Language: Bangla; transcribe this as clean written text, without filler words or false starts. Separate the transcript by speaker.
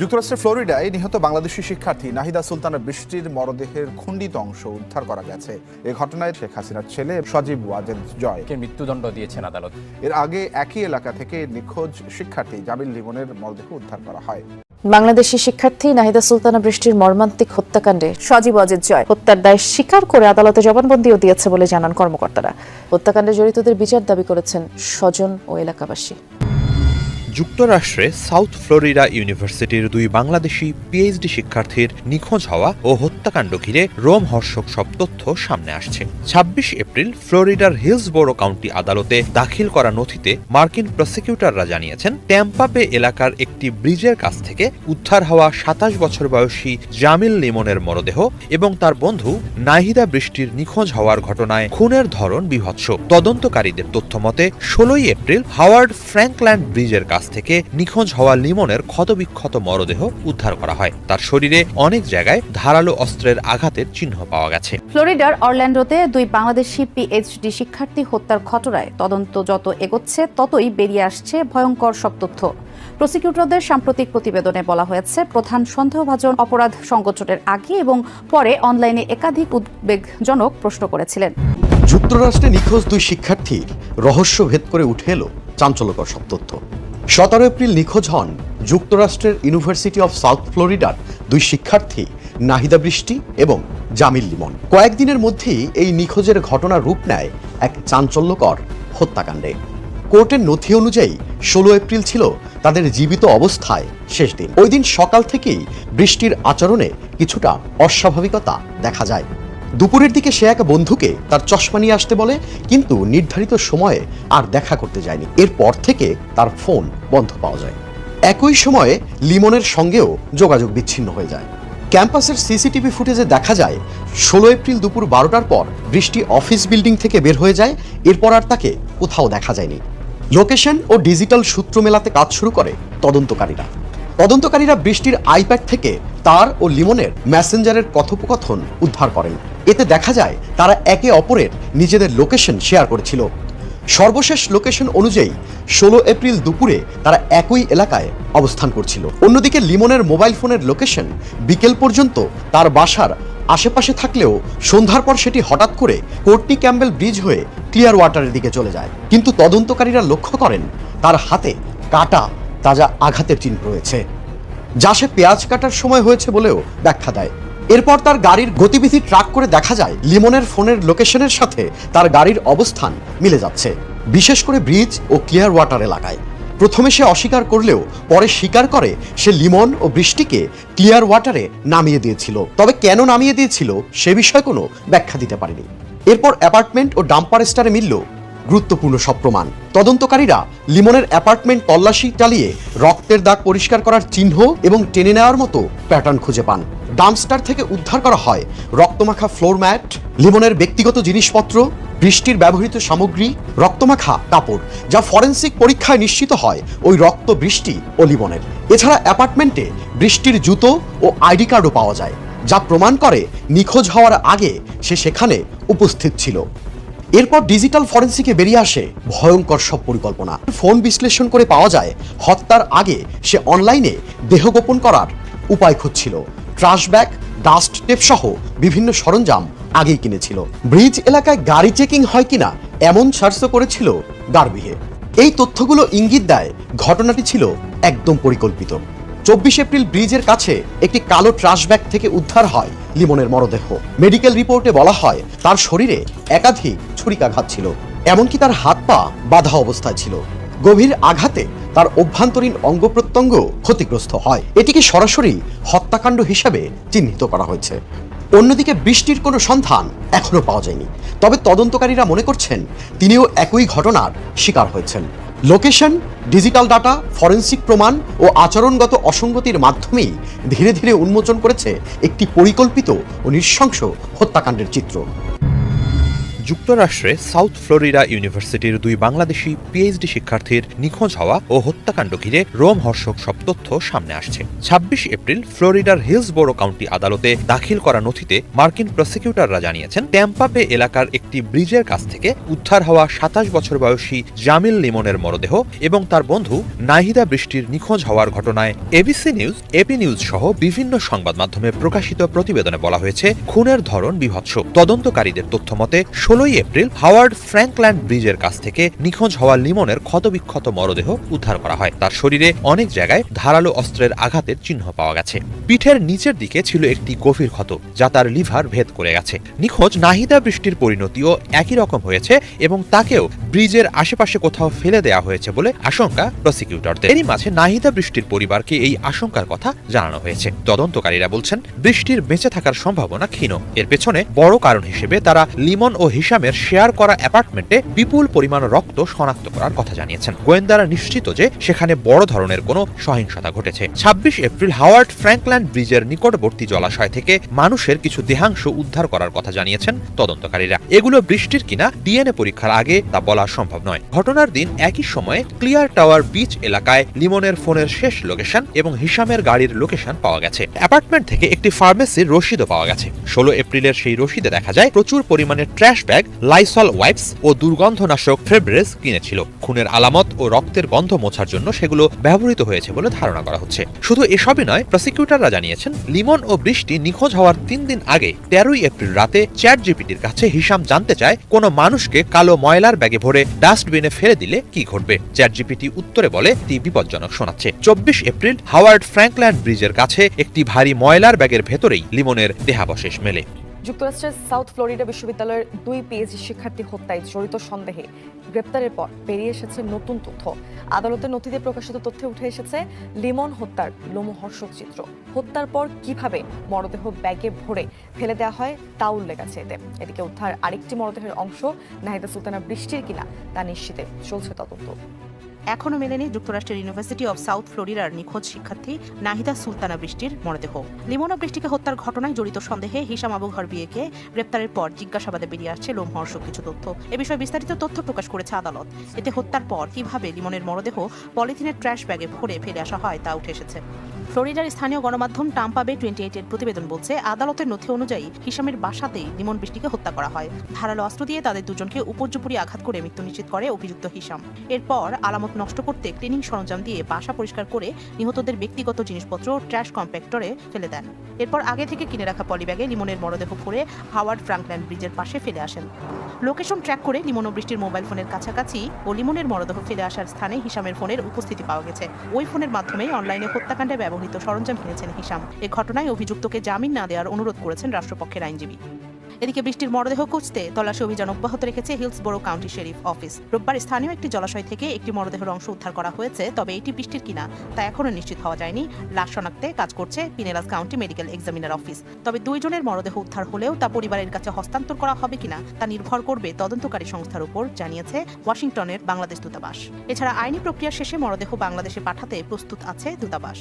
Speaker 1: যুক্তরাষ্ট্রের ফ্লোরিডায় নিহত বাংলাদেশি শিক্ষার্থী নাহিদা সুলতানা বৃষ্টির মরদেহের খণ্ডিত অংশ উদ্ধার করা গেছে। এই ঘটনায় শেখ হাসিনার ছেলে সজীব ওয়াজেদ জয়কে
Speaker 2: মৃত্যুদণ্ড দিয়েছেন আদালত।
Speaker 1: এর আগে একই এলাকা থেকে নিখোঁজ শিক্ষার্থী জামিল লিমনের মরদেহ উদ্ধার করা হয়।
Speaker 3: বাংলাদেশি শিক্ষার্থী নাহিদা সুলতানা বৃষ্টির মর্মান্তিক হত্যাকাণ্ডে সজীব ওয়াজেদ জয় হত্যার দায় স্বীকার করে আদালতে জবানবন্দিও দিয়েছে বলে জানান কর্মকর্তারা। হত্যাকাণ্ডে জড়িতদের বিচার দাবি করেছেন স্বজন ও এলাকাবাসী।
Speaker 4: যুক্তরাষ্ট্রে সাউথ ফ্লোরিডা ইউনিভার্সিটির দুই বাংলাদেশি পিএইচডি শিক্ষার্থীর নিখোঁজ হওয়া ও হত্যাকাণ্ড ঘিরে রোমহর্ষক সব তথ্য সামনে আসছে। ২৬ এপ্রিল ফ্লোরিডার হিলসবোরো কাউন্টি আদালতে দাখিল করা নথিতে মার্কিন প্রসিকিউটররা জানিয়েছেন, ট্যাম্পা বে এলাকার একটি ব্রিজের কাছ থেকে উদ্ধার হওয়া ২৭ বছর বয়সী জামিল লিমনের মরদেহ এবং তার বন্ধু নাহিদা বৃষ্টির নিখোঁজ হওয়ার ঘটনায় খুনের ধরন বিভৎস। তদন্তকারীদের তথ্যমতে ১৬ এপ্রিল হাওয়ার্ড ফ্র্যাঙ্কল্যান্ড ব্রিজের কাছ থেকে নিখোঁজ হওয়া লিমনের ক্ষতবিক্ষত মরদেহ উদ্ধার করা হয়। তার শরীরে অনেক জায়গায় ধারালো অস্ত্রের আঘাতের চিহ্ন পাওয়া গেছে।
Speaker 5: ফ্লোরিডার অরল্যান্ডোতে দুই বাংলাদেশি পিএইচডি শিক্ষার্থী হত্যার ঘটনায় তদন্ত যত এগোচ্ছে ততই বেরিয়ে আসছে ভয়ঙ্কর সব তথ্য। প্রসিকিউটরদের সাম্প্রতিক প্রতিবেদনে বলা হয়েছে, প্রধান সন্দেহভাজন অপরাধ সংগঠনের আগে এবং পরে অনলাইনে একাধিক উদ্বেগজনক প্রশ্ন করেছিলেন।
Speaker 6: যুক্তরাষ্ট্রে নিখোঁজ দুই শিক্ষার্থীর রহস্য ভেদ করে উঠে এলো চাঞ্চল্যকর সব তথ্য। ১৭ এপ্রিল নিখোঁজ হন যুক্তরাষ্ট্রের ইউনিভার্সিটি অফ সাউথ ফ্লোরিডার দুই শিক্ষার্থী নাহিদা বৃষ্টি এবং জামিল লিমন। কয়েকদিনের মধ্যেই এই নিখোঁজের ঘটনা রূপ নেয় এক চাঞ্চল্যকর হত্যাকাণ্ডে। কোর্টের নথি অনুযায়ী ১৬ এপ্রিল ছিল তাদের জীবিত অবস্থায় শেষ দিন। ওই দিন সকাল থেকেই বৃষ্টির আচরণে কিছুটা অস্বাভাবিকতা দেখা যায়। দুপুরের দিকে সে এক বন্ধুকে তার চশমা নিয়ে আসতে বলে, কিন্তু নির্ধারিত সময়ে আর দেখা করতে যায়নি। এরপর থেকে তার ফোন বন্ধ পাওয়া যায়। একই সময়ে লিমনের সঙ্গেও যোগাযোগ বিচ্ছিন্ন হয়ে যায়। ক্যাম্পাসের সিসিটিভি ফুটেজে দেখা যায় ১৬ এপ্রিল দুপুর ১২টার পর বৃষ্টি অফিস বিল্ডিং থেকে বের হয়ে যায়। এরপর আর তাকে কোথাও দেখা যায়নি। লোকেশন ও ডিজিটাল সূত্র মেলাতে কাজ শুরু করে তদন্তকারীরা বৃষ্টির আইপ্যাড থেকে তার ও লিমনের মেসেঞ্জারের কথোপকথন উদ্ধার করেন। এতে দেখা যায় তারা একে অপরের নিজেদের লোকেশন শেয়ার করেছিল। সর্বশেষ লোকেশন অনুযায়ী ১৬ এপ্রিল দুপুরে তারা একই এলাকায় অবস্থান করছিল। অন্যদিকে লিমনের মোবাইল ফোনের লোকেশন বিকেল পর্যন্ত তার বাসার আশেপাশে থাকলেও সন্ধ্যার পর সেটি হঠাৎ করে কোর্টনি ক্যাম্বেল ব্রিজ হয়ে ক্লিয়ার ওয়াটারের দিকে চলে যায়। কিন্তু তদন্তকারীরা লক্ষ্য করেন তার হাতে কাটা তাজা আঘাতের চিহ্ন রয়েছে, যা সে পেঁয়াজ কাটার সময় হয়েছে বলেও ব্যাখ্যা দেয়। এরপর তার গাড়ির গতিবিধি ট্র্যাক করে দেখা যায় লিমনের ফোনের লোকেশনের সাথে তার গাড়ির অবস্থান মিলে যাচ্ছে, বিশেষ করে ব্রিজ ও ক্লিয়ার ওয়াটার এলাকায়। প্রথমে সে অস্বীকার করলেও পরে স্বীকার করে সে লিমন ও বৃষ্টিকে ক্লিয়ার ওয়াটারে নামিয়ে দিয়েছিল। তবে কেন নামিয়ে দিয়েছিল সে বিষয়ে কোনো ব্যাখ্যা দিতে পারেনি। এরপর অ্যাপার্টমেন্ট ও ডাম্পার স্টারে মিলল গুরুত্বপূর্ণ সব প্রমাণ। তদন্তকারীরা লিমনের অ্যাপার্টমেন্ট তল্লাশি চালিয়ে রক্তের দাগ পরিষ্কার করার চিহ্ন এবং টেনে নেওয়ার মতো প্যাটার্ন খুঁজে পান। ডাম্পস্টার থেকে উদ্ধার করা হয় রক্তমাখা ফ্লোর ম্যাট, লিমনের ব্যক্তিগত জিনিসপত্র, বৃষ্টির ব্যবহৃত সামগ্রী, রক্তমাখা কাপড়, যা ফরেনসিক পরীক্ষায় নিশ্চিত হয় ওই রক্ত বৃষ্টি ও লিমনের। এছাড়া অ্যাপার্টমেন্টে বৃষ্টির জুতো ও আইডি কার্ডও পাওয়া যায়, যা প্রমাণ করে নিখোঁজ হওয়ার আগে সে সেখানে উপস্থিত ছিল। এরপর ডিজিটাল ফরেনসিকে বেরিয়ে আসে ভয়ঙ্কর সব পরিকল্পনা। ফোন বিশ্লেষণ করে পাওয়া যায় হত্যার আগে সে অনলাইনে দেহ গোপন করার উপায় খুঁজছিল। ট্রাশ ব্যাগ, ডাস্ট টেপ সহ বিভিন্ন সরঞ্জাম আগেই কিনেছিল। ব্রিজ এলাকায় গাড়ি চেকিং হয় কিনা এমন সার্চও করেছিল ডারবিহে। এই তথ্যগুলো ইঙ্গিত দেয় ঘটনাটি ছিল একদম পরিকল্পিত। ২৪ এপ্রিল ব্রিজের কাছে একটি কালো ট্রাশ ব্যাগ থেকে উদ্ধার হয় লিমনের মরদেহ। মেডিকেল রিপোর্টে বলা হয় তার শরীরে একাধিক ছুরিকাঘাত ছিল, এমনকি তার হাত পা বাঁধা অবস্থায় ছিল। গভীর আঘাতে তার অভ্যন্তরীণ অঙ্গ প্রত্যঙ্গ ক্ষতিগ্রস্ত হয়। এটিকে সরাসরি হত্যাকাণ্ড হিসাবে চিহ্নিত করা হয়েছে। অন্যদিকে বৃষ্টির কোনো সন্ধান এখনো পাওয়া যায়নি, তবে তদন্তকারীরা মনে করছেন তিনিও একই ঘটনার শিকার হয়েছেন। লোকেশন, ডিজিটাল ডাটা, ফরেনসিক প্রমাণ ও আচরণগত অসঙ্গতির মাধ্যমেই ধীরে ধীরে উন্মোচন করেছে একটি পরিকল্পিত ও নৃশংস হত্যাকাণ্ডের চিত্র।
Speaker 4: যুক্তরাষ্ট্রে সাউথ ফ্লোরিডা ইউনিভার্সিটির দুই বাংলাদেশি পিএইচডি শিক্ষার্থীর নিখোঁজ হওয়া ও হত্যাকাণ্ড ঘিরে রোমহর্ষক সব তথ্য সামনে আসছে। ২৬ এপ্রিল ফ্লোরিডার হিলসবোরো কাউন্টি আদালতে দাখিল করা নথিতে মার্কিন প্রসিকিউটররা জানিয়েছেন, ট্যাম্পা বে এলাকার একটি ব্রিজের কাছ থেকে উদ্ধার হওয়া ২৭ বছর বয়সী জামিল লিমনের মরদেহ এবং তার বন্ধু নাহিদা বৃষ্টির নিখোঁজ হওয়ার ঘটনায় এবিসি নিউজ, এপি নিউজ সহ বিভিন্ন সংবাদ মাধ্যমে প্রকাশিত প্রতিবেদনে বলা হয়েছে, খুনের ধরন বীভৎস। তদন্তকারীদের তথ্য মতে ১৬ এপ্রিল হাওয়ার্ড ফ্র্যাঙ্কল্যান্ড ব্রিজের কাছ থেকে নিখোঁজ হওয়া লিমনের ক্ষতবিক্ষত মরদেহ উদ্ধার করা হয়। তার শরীরে অনেক জায়গায় ধারালো অস্ত্রের আঘাতের চিহ্ন পাওয়া গেছে। পিঠের নিচের দিকে ছিল একটি গভীর ক্ষত, যা তার লিভার ভেদ করে গেছে। নিখোঁজ নাহিদা বৃষ্টির পরিণতিও একই রকম হয়েছে এবং তাকেও ব্রিজের আশেপাশে কোথাও ফেলে দেওয়া হয়েছে বলে আশঙ্কা প্রসিকিউটরদের। এরই মাঝে নাহিদা বৃষ্টির পরিবারকে এই আশঙ্কার কথা জানানো হয়েছে। তদন্তকারীরা বলছেন, বৃষ্টির বেঁচে থাকার সম্ভাবনা ক্ষীণ। এর পেছনে বড় কারণ হিসেবে তারা লিমন ও হিসামের শেয়ার করা অ্যাপার্টমেন্টে বিপুল পরিমাণ রক্ত শনাক্ত করার কথা জানিয়েছেন। গোয়েন্দারা নিশ্চিত যে সেখানে বড় ধরনের কোনো সহিংসতা ঘটেছে। ২৬ এপ্রিল হাওয়ার্ড ফ্র্যাঙ্কল্যান্ড ব্রিজের নিকটবর্তী জলাশয় থেকে মানুষের কিছু দেহাংশ উদ্ধার করার কথা জানিয়েছেন তদন্তকারীরা। এগুলো বৃষ্টির কিনা ডিএনএ পরীক্ষার আগে তা বলা সম্ভব নয়। ঘটনার দিন একই সময়ে ক্লিয়ার টাওয়ার বিচ এলাকায় লিমনের ফোনের শেষ লোকেশন এবং হিসামের গাড়ির লোকেশন পাওয়া গেছে। অ্যাপার্টমেন্ট থেকে একটি ফার্মেসির রসিদও পাওয়া গেছে। ১৬ এপ্রিলের সেই রসিদে দেখা যায় প্রচুর পরিমাণে ট্র্যাশ ব্যাগ, লাইসল ওয়াইপস ও দুর্গন্ধনাশক ফেব্রেজ কিনেছিল। খুনের আলামত ও রক্তের গন্ধ মোছার জন্য সেগুলো ব্যবহৃত হয়েছে বলে ধারণা করা হচ্ছে। শুধু এসবই নয়, প্রসিকিউটররা জানিয়েছেন, লিমন ও বৃষ্টি নিখোঁজ হওয়ার ৩ দিন আগে ১৩ এপ্রিল রাতে চ্যাট জিপিটির কাছে হিসাম জানতে চায় কোনো মানুষকে কালো ময়লার ব্যাগে ভরে ডাস্টবিনে ফেলে দিলে কি ঘটবে। চ্যাট জিপিটি উত্তরে বলে তি বিপজ্জনক শোনাচ্ছে। ২৪ এপ্রিল হাওয়ার্ড ফ্র্যাঙ্কল্যান্ড ব্রিজের কাছে একটি ভারী ময়লার ব্যাগের ভেতরেই লিমনের দেহাবশেষ মেলে।
Speaker 2: যুক্তরাষ্ট্রের সাউথ ফ্লোরিডা বিশ্ববিদ্যালয়ের ২ পিএইচডি শিক্ষার্থী হত্যায় জড়িত সন্দেহে গ্রেপ্তারের পর বেরিয়ে এসেছে নতুন তথ্য। আদালতের নথিতে প্রকাশিত তথ্যে উঠে এসেছে লিমন হত্যার লোমহর্ষক চিত্র। হত্যার পর কিভাবে মরদেহ ব্যাগে ভরে ফেলে দেওয়া হয় তা উল্লেখ আছে এতে। এদিকে উদ্ধার আরেকটি মরদেহের অংশ নাহিদা সুলতানা বৃষ্টির কিনা তা নিশ্চিতে চলছে তদন্ত।
Speaker 7: এখনও মেলেনি যুক্তরাষ্ট্রের ইউনিভার্সিটি অব সাউথ ফ্লোরিডার নিখোঁজ শিক্ষার্থী নাহিদা সুলতানা বৃষ্টির মরদেহ। লিমন ও বৃষ্টিকে হত্যার ঘটনায় জড়িত সন্দেহে হিসাম আবু ঘরবিয়েকে গ্রেপ্তারের পর জিজ্ঞাসাবাদে বেরিয়ে আসছে লোমহর্ষক কিছু তথ্য। এ বিষয়ে বিস্তারিত তথ্য প্রকাশ করেছে আদালত। এতে হত্যার পর কিভাবে লিমনের মরদেহ পলিথিনের ট্র্যাশ ব্যাগে ভরে ফেলে আসা হয় তা উঠে এসেছে। ফ্লোরিডার স্থানীয় গণমাধ্যম টাম্পা বে 28 এর প্রতিবেদন বলছে, আদালতের নথি অনুযায়ী হিসামের বাসাতেই লিমন বৃষ্টিকে হত্যা করা হয়। ধারালো অস্ত্র দিয়ে তাদের দুজনকে উপর্যুপরি আঘাত করে মৃত্যু নিশ্চিত করে অভিযুক্ত হিসাম। এরপর আলামত নষ্ট করতে ক্লিনিং সরঞ্জাম দিয়ে বাসা পরিষ্কার করে নিহতদের ব্যক্তিগত জিনিসপত্র ট্র্যাশ কম্প্যাক্টরে ফেলে দেন। এরপর আগে থেকে কিনে রাখা পলিব্যাগে লিমনের মরদেহ ভরে হাওয়ার্ড ফ্র্যাঙ্কল্যান্ড ব্রিজের পাশে ফেলে আসেন। লোকেশন ট্র্যাক করে লিমন ও বৃষ্টির মোবাইল ফোনের কাছাকাছি ও লিমনের মরদেহ ফেলে আসার স্থানে হিসামের ফোনের উপস্থিতি পাওয়া গেছে। ওই ফোনের মাধ্যমে অনলাইনে হত্যাকাণ্ডে ব্যবহৃত সরঞ্জাম কিনেছেন হিসাম। এ ঘটনায় অভিযুক্তকে জামিন না দেওয়ার অনুরোধ করেছেন রাষ্ট্রপক্ষের আইনজীবী। এদিকে বৃষ্টির মরদেহ খুঁজতে তল্লাশি অভিযান অব্যাহত রেখেছে হিলসবোরো কাউন্টি শেরিফ অফিস। রোববার স্থানীয় একটি জলাশয় থেকে একটি মরদেহের অংশ উদ্ধার করা হয়েছে, তবে এটি বৃষ্টির কিনা তা এখনও নিশ্চিত হওয়া যায়নি। লাশ শনাক্তে কাজ করছে পিনেলাস কাউন্টি মেডিকেল এক্সামিনার অফিস। তবে 2 জনের মরদেহ উদ্ধার হলেও তা পরিবারের কাছে হস্তান্তর করা হবে কিনা তা নির্ভর করবে তদন্তকারী সংস্থার উপর, জানিয়েছে ওয়াশিংটনের বাংলাদেশ দূতাবাস। এছাড়া আইনি প্রক্রিয়া শেষে মরদেহ বাংলাদেশে পাঠাতে প্রস্তুত আছে দূতাবাস।